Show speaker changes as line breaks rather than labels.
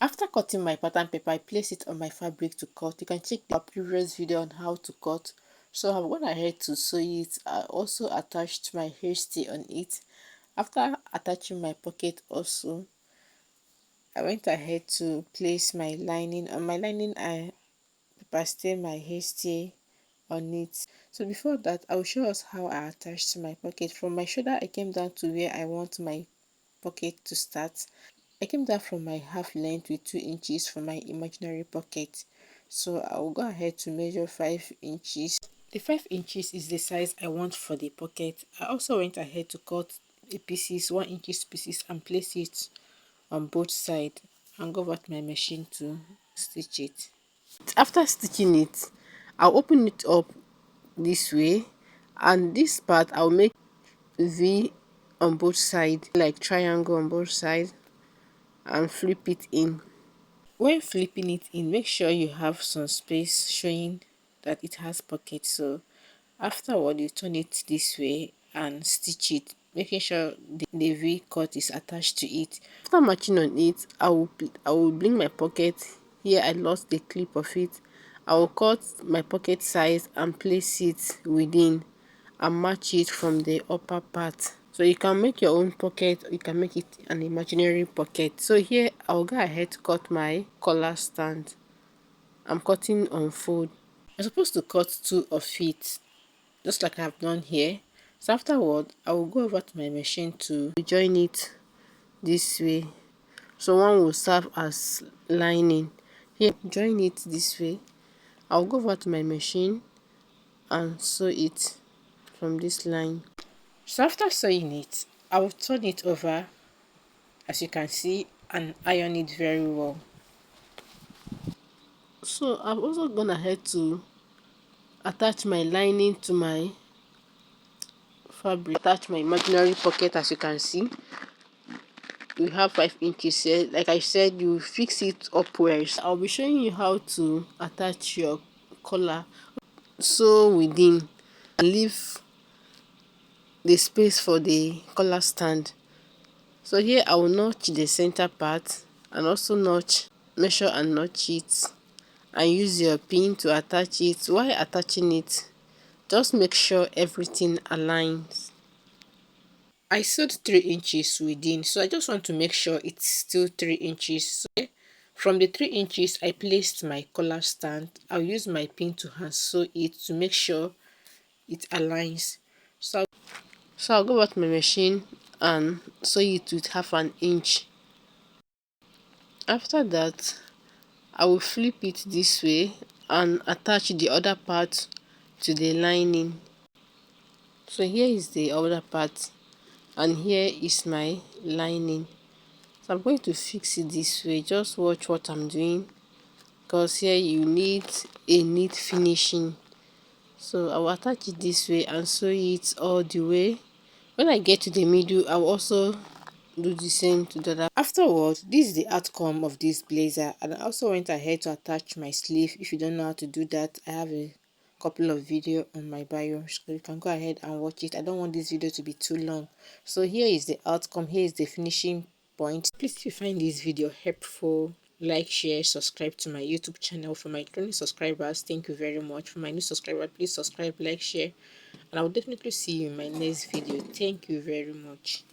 After cutting my pattern paper, I place it on my fabric to cut. You can check the previous video on how to cut. So I've gone ahead to sew it. I also attached my hairstay on it. After attaching my pocket also, I went ahead to place my lining. On my lining, I paste my hairstay on it. So before that, I will show us how I attached my pocket. From my shoulder, I came down to where I want my pocket to start. I came down from my half length with 2 inches for my imaginary pocket. So I will go ahead to measure 5 inches. The 5 inches is the size I want for the pocket. I also went ahead to cut the pieces, 1 inches pieces, and place it on both sides and go over to my machine to stitch it. After stitching it, I'll open it up this way, and this part I'll make V on both sides, like triangle on both sides, and flip it in. When flipping it in, make sure you have some space showing that it has pockets. So afterward, you turn it this way and stitch it, making sure the V cut is attached to it. After matching on it, I will bring my pocket. Here I lost the clip of it. I will cut my pocket size and place it within and match it from the upper part. So you can make your own pocket, or you can make it an imaginary pocket. So here I'll go ahead to cut my collar stand. I'm cutting on fold. I'm supposed to cut 2 of it, just like I've done here. So afterward, I will go over to my machine to join it this way. So one will serve as lining. Here, join it this way. I'll go over to my machine and sew it from this line. So after sewing it, I will turn it over, as you can see, and iron it very well. So I've also gone ahead to attach my lining to my fabric. Attach my imaginary pocket, as you can see. We have 5 inches here. Like I said, you fix it upwards. I'll be showing you how to attach your collar. Sew within and leave the space for the collar stand. So here I will notch the center part and also measure and notch it, and use your pin to attach it. While attaching it, just make sure everything aligns. I sewed 3 inches within, so I just want to make sure it's still 3 inches. So from the 3 inches, I placed my collar stand. I'll use my pin to hand sew it to make sure it aligns. So I'll go back to my machine and sew it with half an inch. After that, I will flip it this way and attach the other part to the lining. So here is the other part and here is my lining. So I'm going to fix it this way. Just watch what I'm doing, because here you need a neat finishing. So I will attach it this way and sew it all the way. When I get to the middle, I will also do the same to the other. Afterward, this is the outcome of this blazer, and I also went ahead to attach my sleeve. If you don't know how to do that, I have a couple of video on my bio, so you can go ahead and watch it. I don't want this video to be too long. So here is the outcome. Here is the finishing point. Please, if you find this video helpful, like, share, subscribe to my YouTube channel. For my returning subscribers, thank you very much. For my new subscriber, please subscribe, like, share, and I will definitely see you in my next video. Thank you very much.